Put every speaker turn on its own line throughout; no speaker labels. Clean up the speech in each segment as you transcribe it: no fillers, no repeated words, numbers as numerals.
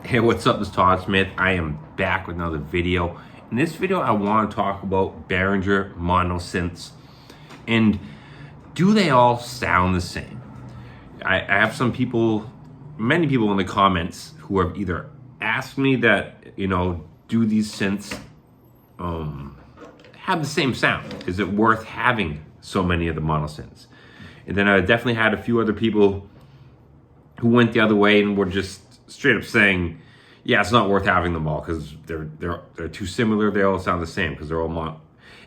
Hey, what's up? This is Todd Smith. I am back with another video. In this video, I want to talk about Behringer mono synths and do they all sound the same? I have many people in the comments who have either asked me that, do these synths have the same sound? Is it worth having so many of the mono synths? And then I definitely had a few other people who went the other way and were just straight up saying, yeah, it's not worth having them all because they're too similar. They all sound the same because they're all mono.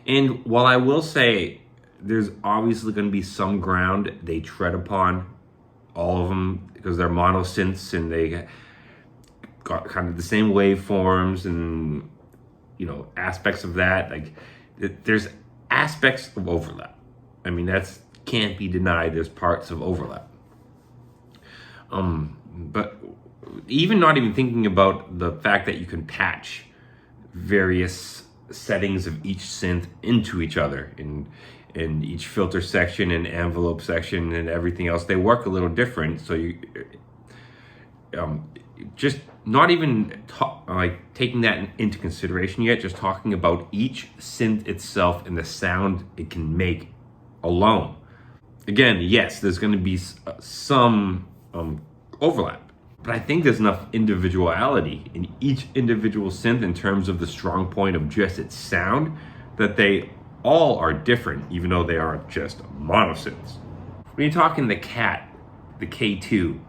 And while I will say there's obviously going to be some ground they tread upon, all of them, because they're mono synths and they got kind of the same waveforms and aspects of that. Like there's aspects of overlap. I mean, that's can't be denied. There's parts of overlap. But even not even thinking about the fact that you can patch various settings of each synth into each other in each filter section and envelope section and everything else, they work a little different. So you just not even taking that into consideration yet, just talking about each synth itself and the sound it can make alone. Again, yes, there's going to be some overlap, but I think there's enough individuality in each individual synth in terms of the strong point of just its sound that they all are different, even though they are just mono synths. When you're talking the Cat, the K2,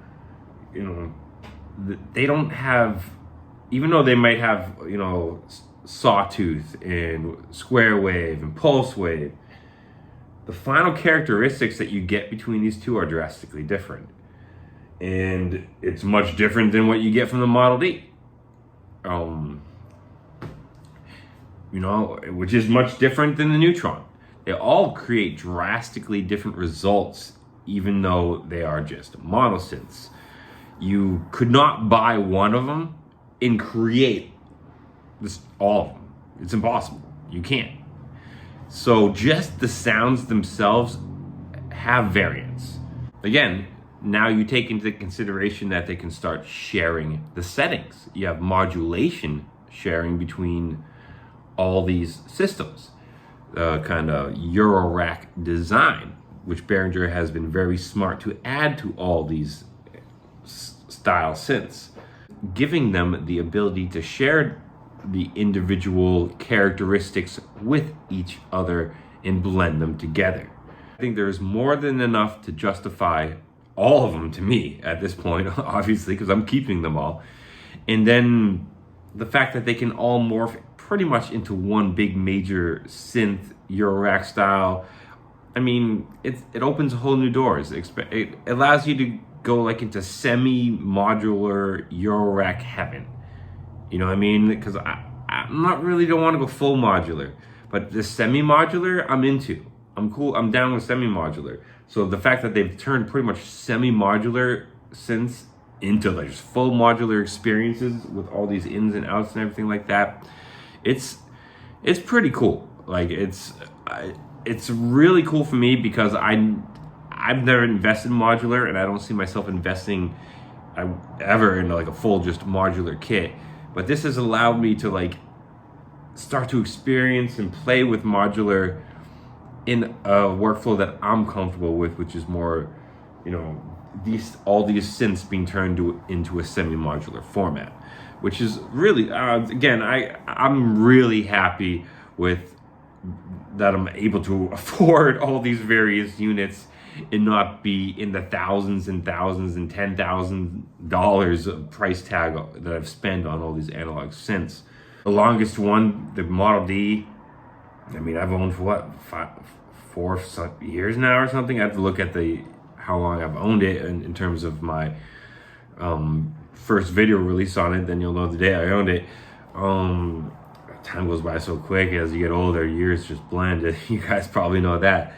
they don't have, even though they might have, sawtooth and square wave and pulse wave, the final characteristics that you get between these two are drastically different. And it's much different than what you get from the Model D. Which is much different than the Neutron. They all create drastically different results, even though they are just monosynths. You could not buy one of them and create all of them. It's impossible. You can't. So just the sounds themselves have variance. Again, now you take into consideration that they can start sharing the settings. You have modulation sharing between all these systems. Kind of Eurorack design, which Behringer has been very smart to add to all these style synths, giving them the ability to share the individual characteristics with each other and blend them together. I think there's more than enough to justify all of them to me at this point, obviously, because I'm keeping them all. And then the fact that they can all morph pretty much into one big major synth Eurorack style. I mean, it opens a whole new doors. It allows you to go into semi-modular Eurorack heaven. You know what I mean? Because I'm not really don't want to go full modular, but the semi-modular I'm into. I'm cool. I'm down with semi-modular. So the fact that they've turned pretty much semi-modular synths into just full modular experiences with all these ins and outs and everything like that, it's pretty cool. It's really cool for me because I've never invested in modular, and I don't see myself investing ever in a full just modular kit. But this has allowed me to start to experience and play with modular in a workflow that I'm comfortable with, which is more, all these synths being turned into a semi-modular format, which is really, again, I'm really happy with that. I'm able to afford all these various units and not be in the thousands and thousands and $10,000 of price tag that I've spent on all these analog synths. The longest one, the Model D, I mean, I've owned for 4 years now or something. I have to look at how long I've owned it in terms of my first video release on it. Then you'll know the day I owned it. Time goes by so quick as you get older. Years just blend. You guys probably know that.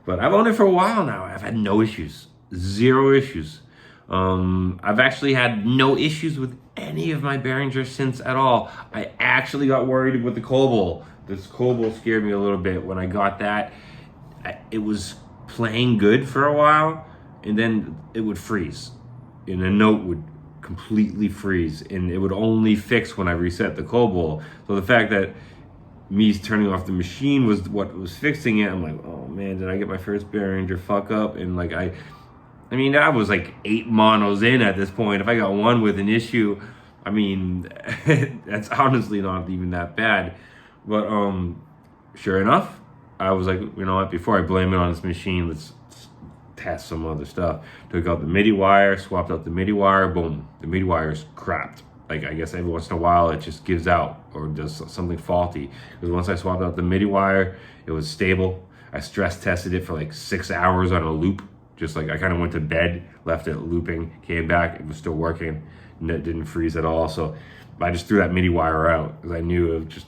But I've owned it for a while now. I've had no issues, 0 issues. I've actually had no issues with any of my Behringer synths at all. I actually got worried with the Cobalt. This Cobalt scared me a little bit when I got that. It was playing good for a while, and then it would freeze, and a note would completely freeze, and it would only fix when I reset the cobalt. So the fact that me turning off the machine was what was fixing it, I'm like, oh man, did I get my first Behringer fuck up? And like I mean, I was like 8 monos in at this point. If I got one with an issue, I mean, that's honestly not even that bad. But sure enough, I was like, you know what, before I blame it on this machine, let's test some other stuff. Took out the MIDI wire, swapped out the MIDI wire, boom, the MIDI wire's crapped. Like, I guess every once in a while it just gives out or does something faulty. Because once I swapped out the MIDI wire, it was stable. I stress tested it for like 6 hours on a loop. Just like I kind of went to bed, left it looping, came back, it was still working. It didn't freeze at all. So I just threw that MIDI wire out because I knew it just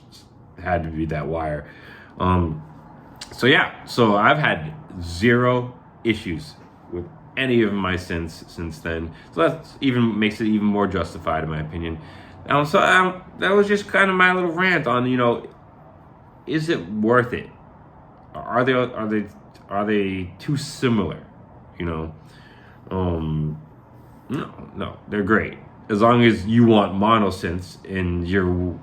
had to be that wire. So yeah, so I've had 0 issues with any of my synths since then. So that even makes it even more justified in my opinion. That was just kind of my little rant on, you know, is it worth it? Are they too similar? You know, no, they're great. As long as you want mono synths and you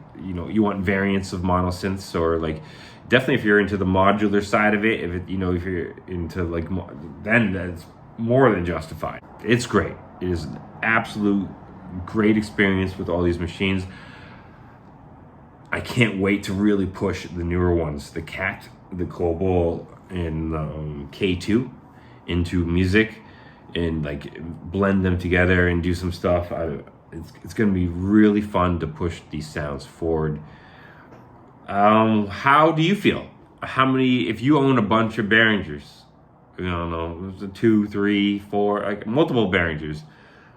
want variants of mono synths, or like, definitely if you're into the modular side of it, if you're into like, then that's more than justified. It's great. It is an absolute great experience with all these machines. I can't wait to really push the newer ones, the Cat, the Cobalt, and K2 into music and like blend them together and do some stuff. It's going to be really fun to push these sounds forward. How do you feel? If you own a bunch of Behringers, you know, 2, 3, 4, like multiple Behringers,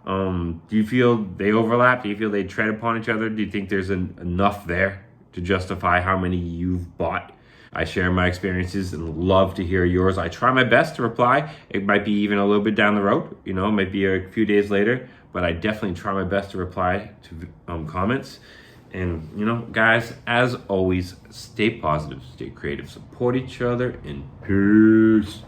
do you feel they overlap? Do you feel they tread upon each other? Do you think there's enough there to justify how many you've bought? I share my experiences and love to hear yours. I try my best to reply. It might be even a little bit down the road, you know, it might be a few days later, but I definitely try my best to reply to comments. And, you know, guys, as always, stay positive, stay creative, support each other, and peace.